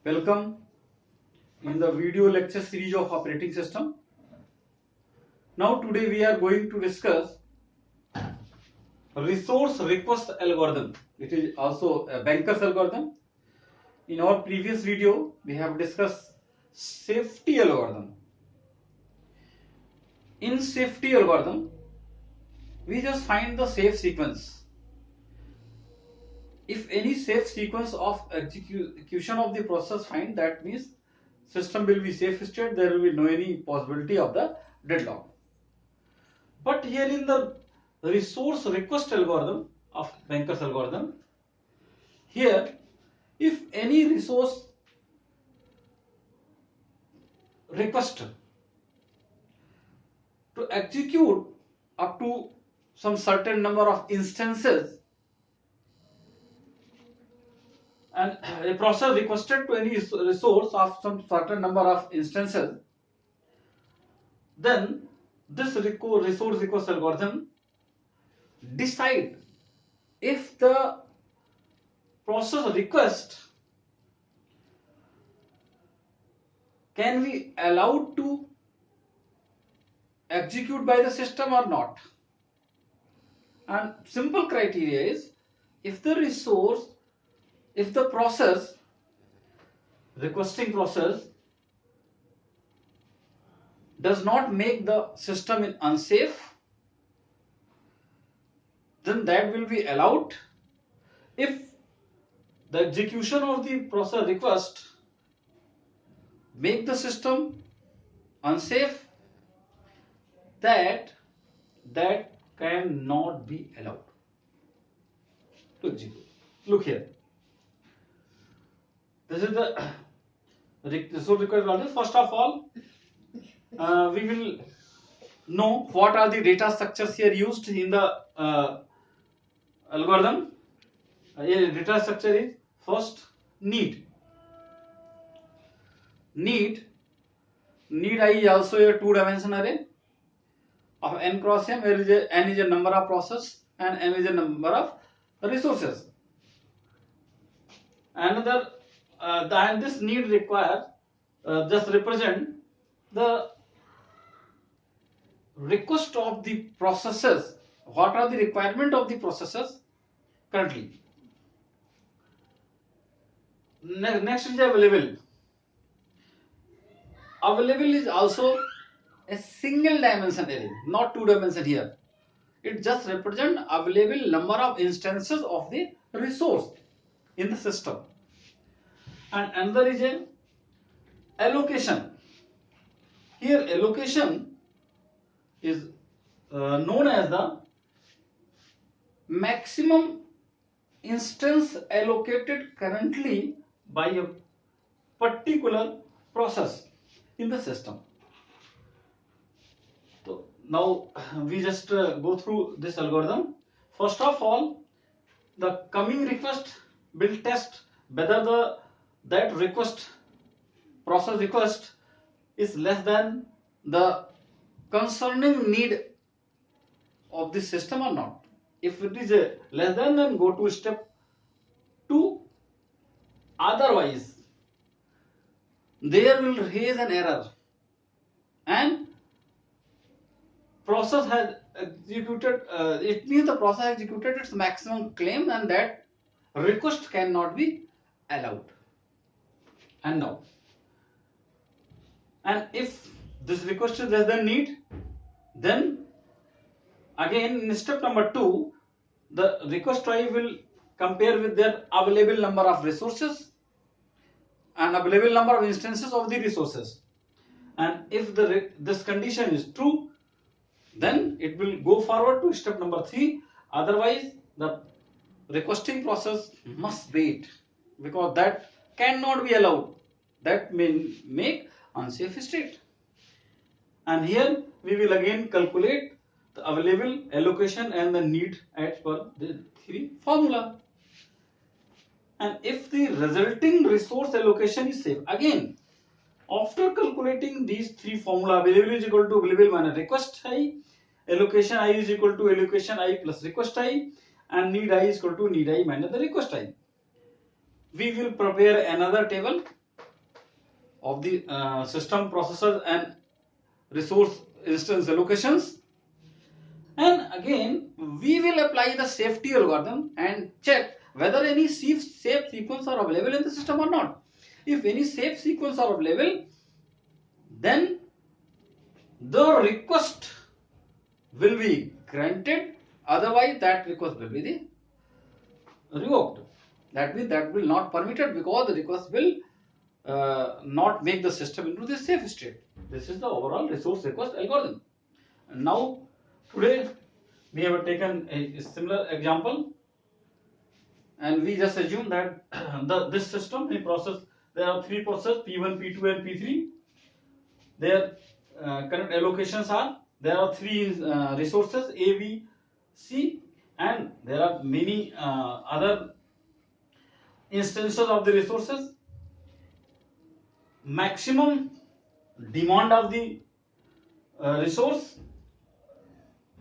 Welcome in the video lecture series of operating system. Now today we are going to discuss resource request algorithm. It is also a Banker's algorithm. In our previous video we have discussed safety algorithm. In safety algorithm we just find the safe sequence. If any safe sequence of execution of the process find, that means system will be safe state, there will be no any possibility of the deadlock. But here in the resource request algorithm of Banker's algorithm, here if any resource request to execute up to some certain number of instances, and a process requested to any resource of some certain number of instances, then this resource request algorithm decide if the process request can be allowed to execute by the system or not. And simple criteria is, if the process requesting process does not make the system unsafe, then that will be allowed. If the execution of the process request make the system unsafe, that cannot be allowed to execute. Look here, this is the resource request algorithm. First of all, we will know what are the data structures here used in the algorithm. Data structure is first need. Need I is also a two-dimensional array of n cross m, where n is a number of process and m is a number of resources. Another and this need require just represent the request of the processes. What are the requirement of the processes currently? Next is available. Available is also a single dimension array, not two dimension here. It just represent available number of instances of the resource in the system. And another is a allocation. Here allocation is known as the maximum instance allocated currently by a particular process in the system. So now we just go through this algorithm. First of all, the coming request will test whether that process request is less than the concerning need of the system or not. If it is less than, then go to step 2. Otherwise, there will raise an error and process has executed. It means the process executed its maximum claim, and that request cannot be allowed. And now, and if this request is less than need, then again in step number 2, the request try will compare with their available number of resources and available number of instances of the resources, and if this condition is true, then it will go forward to step number 3. Otherwise, the requesting process must wait, because that cannot be allowed. That may make unsafe state. And here we will again calculate the available, allocation and the need as per the 3 formula. And if the resulting resource allocation is safe, again after calculating these 3 formula, available is equal to available minus request I, allocation I is equal to allocation I plus request I, and need I is equal to need I minus the request I. We will prepare another table of the system processors and resource instance allocations. And again, we will apply the safety algorithm and check whether any safe sequence are available in the system or not. If any safe sequence are available, then the request will be granted, otherwise that request will be revoked. That means that will not permitted, because the request will not make the system into the safe state. This is the overall resource request algorithm. And now today we have taken a similar example, and we just assume that this system, the process, there are three processes, P1, P2 and P3. Their current allocations are, there are three resources A, B, C, and there are many other instances of the resources. Maximum demand of the resource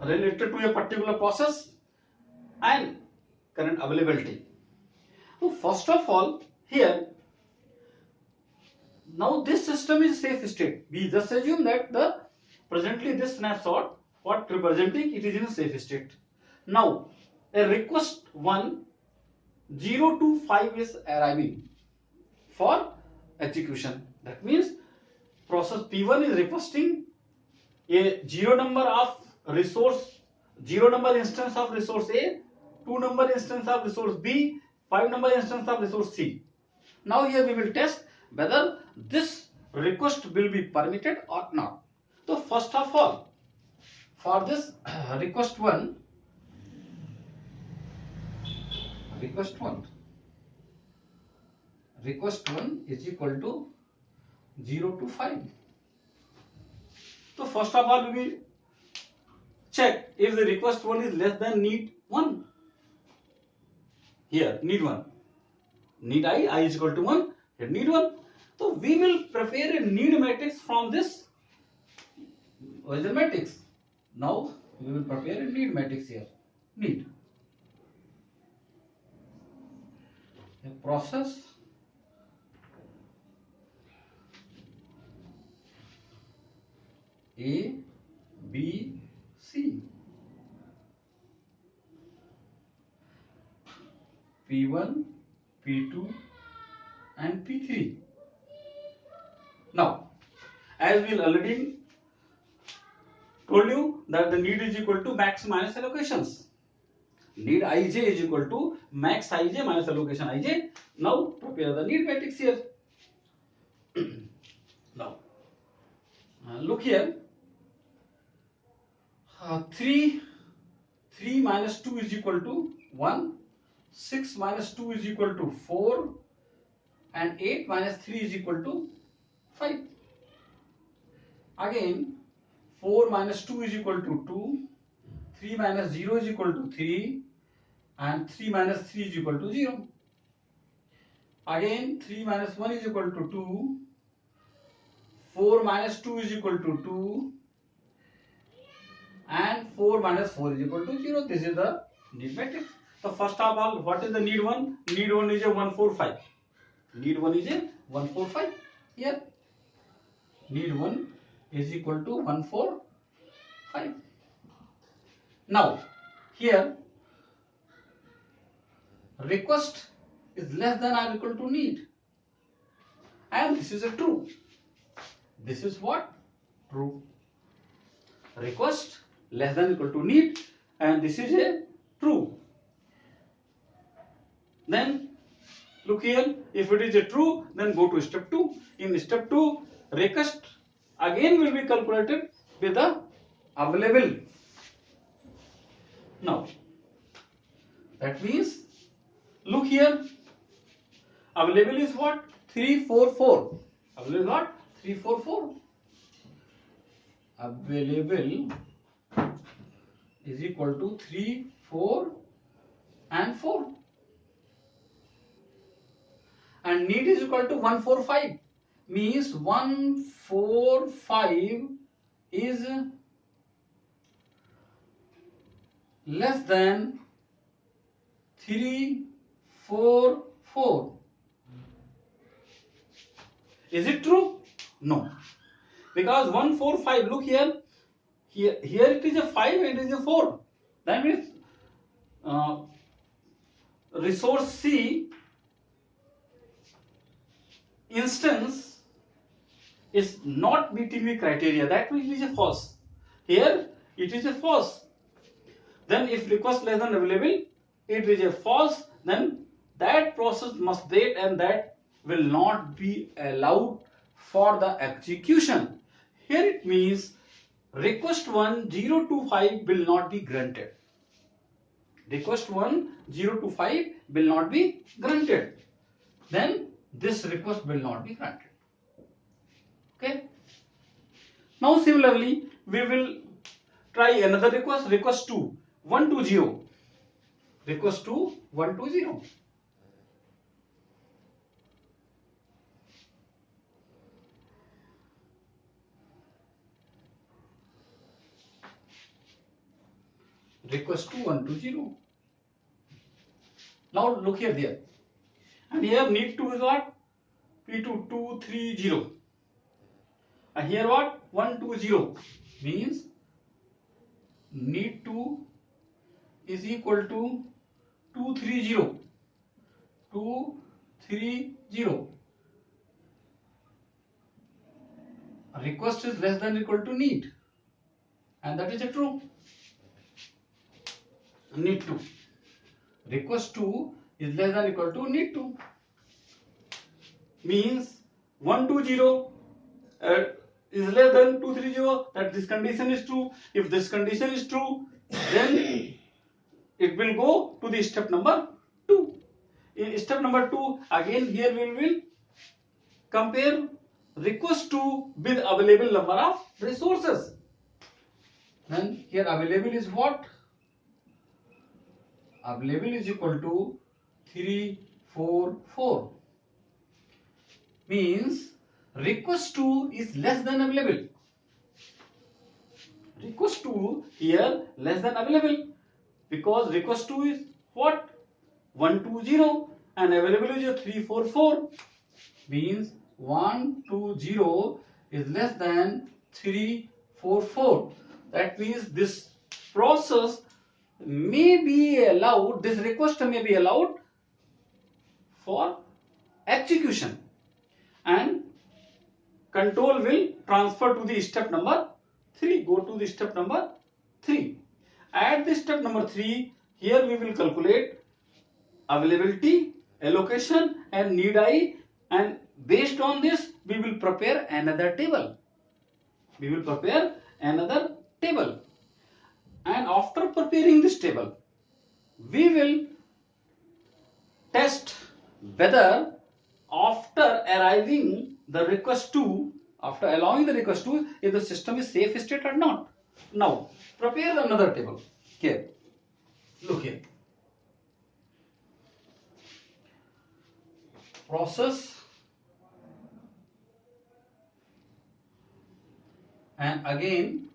related to a particular process and current availability. So first of all, here, now this system is safe state. We just assume that the presently this snapshot, what representing, it is in a safe state. Now a request 1 0 to 5 is arriving for execution. That means process P1 is requesting a 0 number of resource, 0 number instance of resource A, 2 number instance of resource B, 5 number instance of resource C. Now here we will test whether this request will be permitted or not. So first of all, for this request 1 is equal to 0 to 5. So first of all, we will check if the request 1 is less than need 1. Here need 1, need I is equal to 1, here need 1. So we will prepare a need matrix from this original matrix. Now we will prepare a need matrix here. Need a process A, B, C, P1, P2 and P3. Now, as we already told you that the need is equal to max minus allocations. Need Ij is equal to max Ij minus allocation Ij. Now prepare the need matrix here. Now look here. 3 minus 2 is equal to 1. 6 minus 2 is equal to 4. And 8 minus 3 is equal to 5. Again 4 minus 2 is equal to 2. 3 minus 0 is equal to 3. And 3 minus 3 is equal to 0. Again 3 minus 1 is equal to 2. 4 minus 2 is equal to 2. And 4 minus 4 is equal to 0. This is the need matrix. So first of all, what is the need 1? Need 1 is a 145. Need 1 is a 145. Here need 1 is equal to 145. Now here request is less than or equal to need, and this is a true. This is what? True. Request less than or equal to need, and this is a true. Then look here, if it is a true, then go to step 2. In step 2, request again will be calculated with the available. Now that means, look here, available is what? 344. Available is what? 344. Available is equal to 3, 4 and 4. And need is equal to 145. Means 145 is less than 344. Is it true? No, because 1 4 5, look here, here it is a 5, it is a 4. That means resource C instance is not meeting the criteria. That means it is a false. Here it is a false. Then if request less than available, it is a false. Then that process must wait and that will not be allowed for the execution. Here it means request 1 0 to 5 will not be granted. Request 1 0 to 5 will not be granted. Then this request will not be granted. Okay. Now similarly we will try another request, request 2 120, request 2 120. Request 2 120. Now look here there, and here need to is what? P2 230, and here what? 120 means need to is equal to 230. 230. Request is less than or equal to need, and that is a true. Need to. Request 2 is less than or equal to need to. Means 120 is less than 230, that this condition is true. If this condition is true, then it will go to the step number 2. In step number 2, again here we will compare request 2 with available number of resources. Then here available is what? Available is equal to 344. Means request 2 is less than available. Request 2 here less than available, because request 2 is what? 120 and available is 344. Means 120 is less than 344. That means this process may be allowed, this request may be allowed for execution, and control will transfer to the step number 3. Go to the step number 3. At the step number 3, here we will calculate availability, allocation and need I, and based on this we will prepare another table. We will prepare another table, and after preparing this table we will test whether after arriving the request 2, after allowing the request 2, if the system is safe state or not. Now prepare another table. Here, look here. Process and again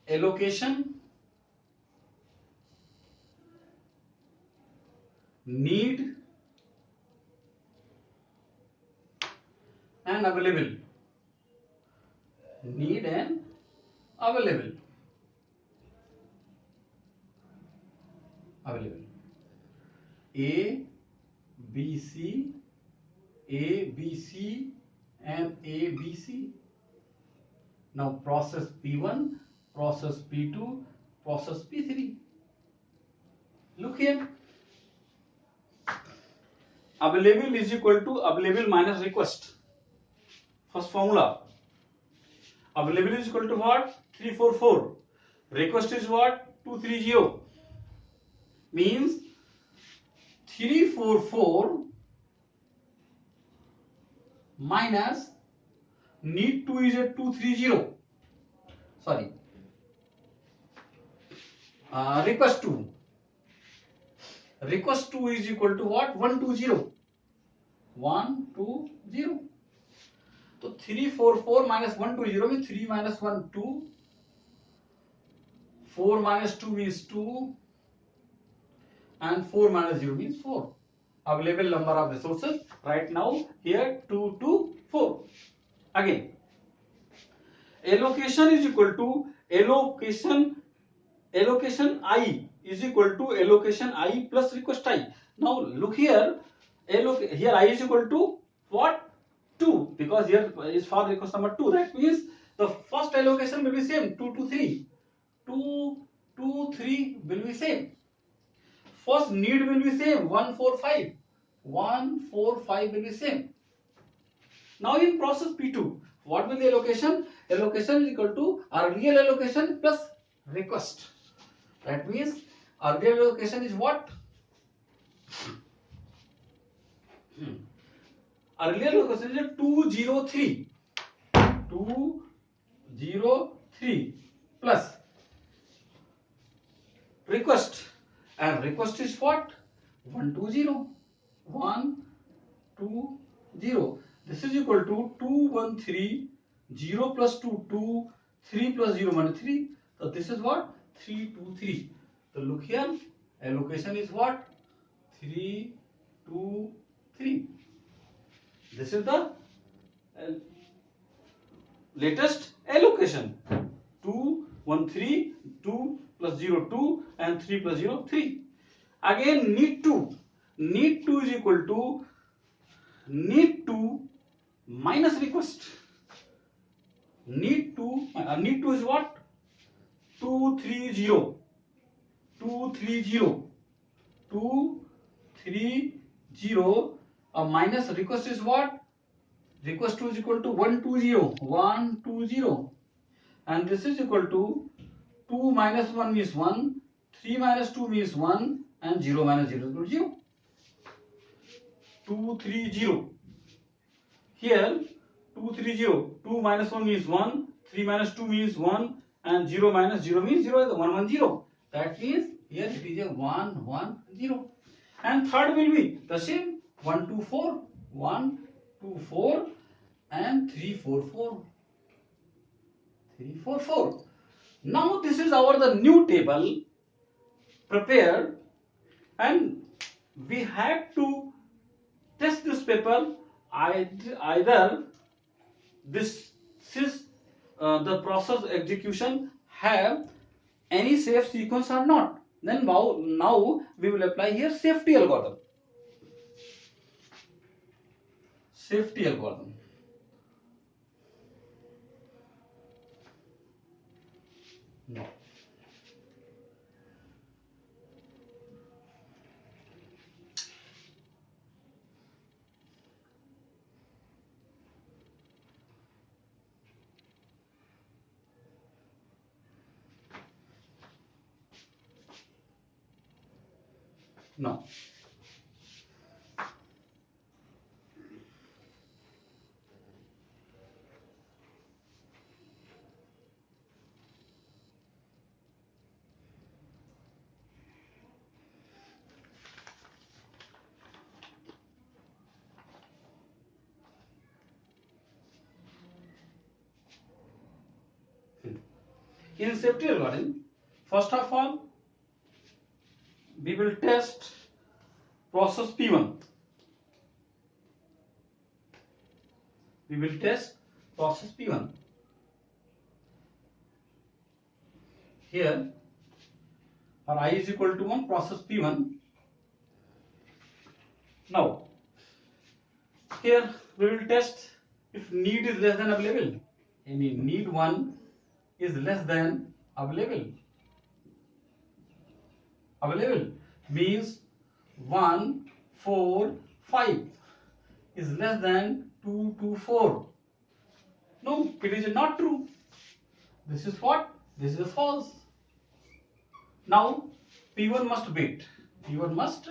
allocation, need and available. Need and available. Available. A, B, C, A, B, C and A, B, C. Now process P1, process P2, process P3. Look here. Available is equal to available minus request. First formula. Available is equal to what? 344. Request is what? 230. Means 344 minus need to is a 230. Sorry. Request 2. Request 2 is equal to what? 120. 120. So 344 minus 120 means 3 minus 1 2. 4 minus 2 means 2. And 4 minus 0 means 4. available number of resources. Right now here 2 to 4. Again, allocation is equal to allocation I is equal to allocation I plus request I. Now look here, here I is equal to what? 2, because here is for request number 2. That means the first allocation will be same, 2 to 3. 2 to 3 will be same. First need will be same, 1 4 5. 1 4 5 will be same. Now in process P2, what will the allocation? Allocation is equal to earlier allocation plus request. That means earlier allocation is what? Earlier allocation is 203. 203 plus request. And request is what? 120. 120. This is equal to 213. 0 plus 2, 2, 3 plus 0 minus 3. So this is what? 323. So look here, allocation is what? 323. This is the latest allocation. 213, 2 plus 0 2 and 3 plus 0 3. Again need to. Need to is equal to need to minus request. Need to is what? 230. 230. 230. Minus request is what? Request 2 is equal to 120. 120. And this is equal to 2 minus 1 means 1. 3 minus 2 means 1. And 0 minus 0 is equal to 0. 230. Here 230. 2 minus 1 means 1. 3 minus 2 means 1. And 0 minus 0 means 0 is 110. That means here it is a 110. And third will be the same, 124. 124 and 344. 344. Now this is our the new table prepared, and we have to test this paper either this is the process execution have any safe sequence or not. Then now we will apply here safety algorithm. Safety algorithm. No. No. In safety algorithm, first of all, we will test process P1. We will test process P1. Here, for I is equal to 1, process P1. Now, here we will test if need is less than available. Any need 1 is less than available. Available means 1 4 5 is less than 2 2 4. No, it is not true. This is what? This is false. Now P1 must wait. P1 must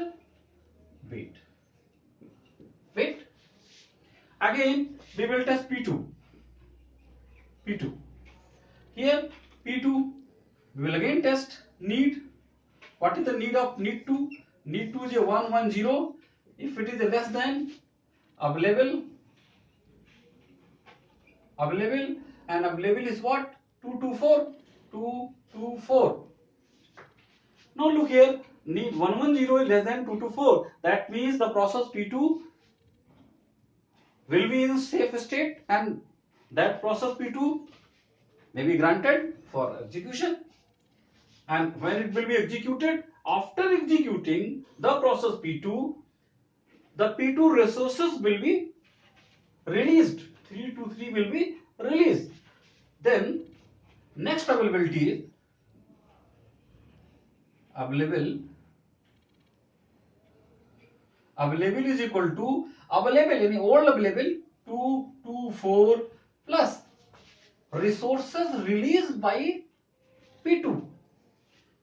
wait. Wait. Again we will test P2. P2. Here P2 we will again test need. What is the need of need 2? Need 2 is a 110. If it is a less than available, and available is what? 224. 224. Now look here, need 110 is less than 224. That means the process P2 will be in safe state, and that process P2 may be granted for execution. And when it will be executed, after executing the process P2, the P2 resources will be released. 323 will be released. Then next availability is available is equal to available, any old available 224 plus resources released by P2.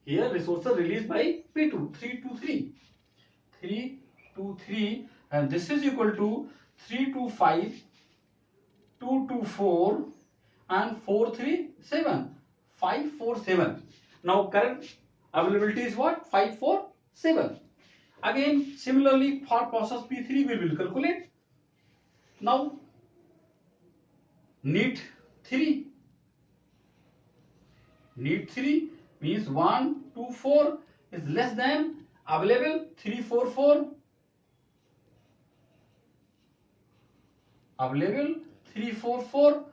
Here resources released by P2 323, and this is equal to 325, 224 and 437, 547. Now current availability is what? 547. Again similarly for process P3 we will calculate. Now need 3 means 124 is less than available 344. Available 344.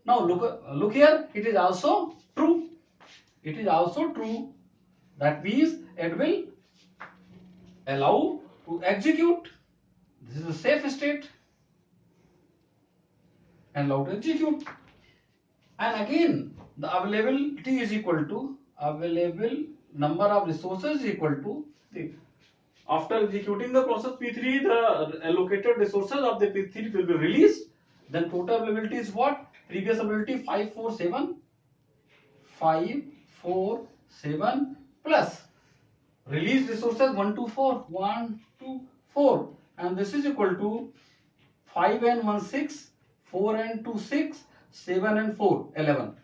Now look here, it is also true. It is also true. That means it will allow to execute. This is a safe state and allow to execute. And again the availability is equal to available number of resources is equal to 3. After executing the process P3, the allocated resources of the P3 will be released. Then total availability is what? Previous availability 547 plus released resources 124, and this is equal to 5 and 16, 4 and 26, 7 and 4, 11.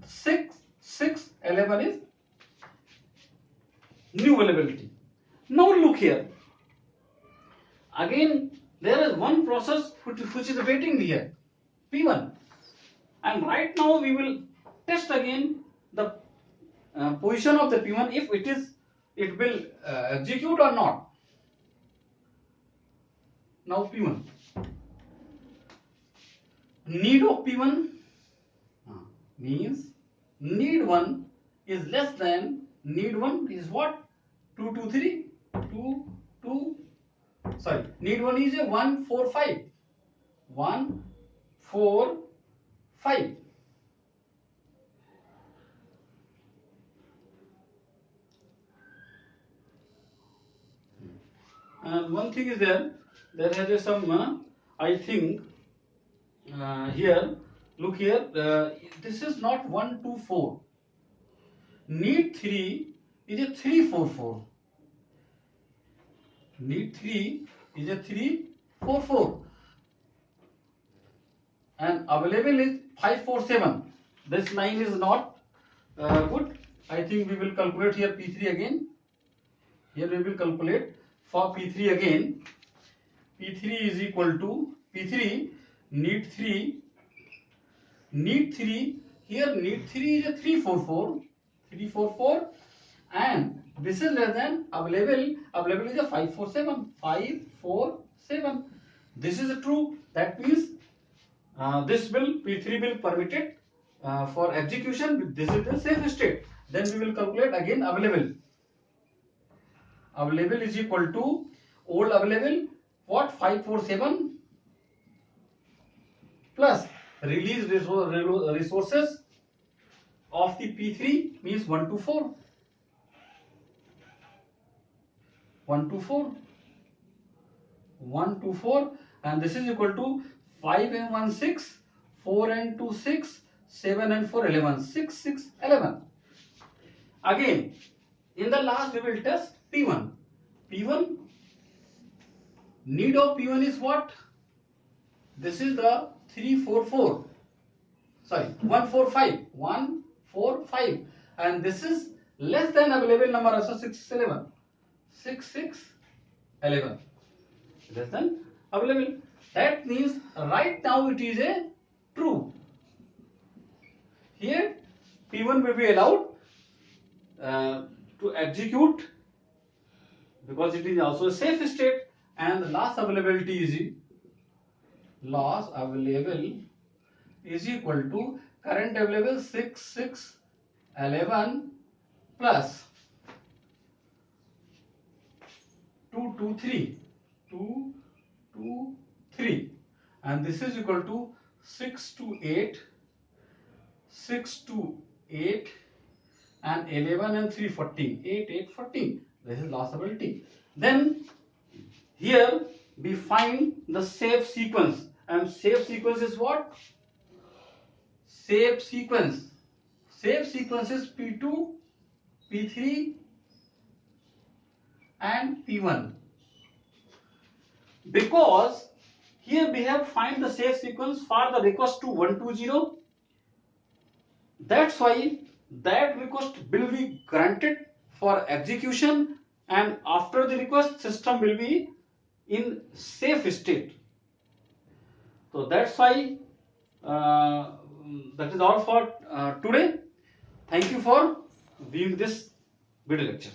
6, 11 is new availability. Now look here. Again, there is one process which is waiting here, P1. And right now we will test again the position of the P1, if it will execute or not. Now P1. Need of P1 means need 1 is less than need 1 is what? 223. Need 1 is a 145. 145. And one thing is there has a some I think here, look here, this is not 124. Need 3 is a 344. Need 3 is a 344. And available is 547. This line is not good. I think we will calculate here P3 again. Here we will calculate for P3 again. P3 is equal to P3 need 3. Need 3, here need 3 is a 344, and this is less than available is a 547. This is true. That means this will P3 will permitted for execution. This is the safe state. Then we will calculate again available is equal to old available what? 547 plus release resources of the P3 means 124, and this is equal to 5 and 16, 4 and 26, 7 and 4, 11. 6, 11. Again, in the last we will test P1. Need of P1 is what? This is the 145, and this is less than available number of 611. Less than available. That means right now it is a true. Here P1 will be allowed to execute because it is also a safe state, and the loss availability is equal to current available 6611 plus 223 223, and this is equal to 628 and 11 and 3 14, 8 14. This is loss ability. Then here we find the safe sequence, and safe sequence is what? Safe sequence is P2, P3 and P1, because here we have find the safe sequence for the request to 120. That's why that request will be granted for execution, and after the request system will be in safe state. So that's why that is all for today. Thank you for viewing this video lecture.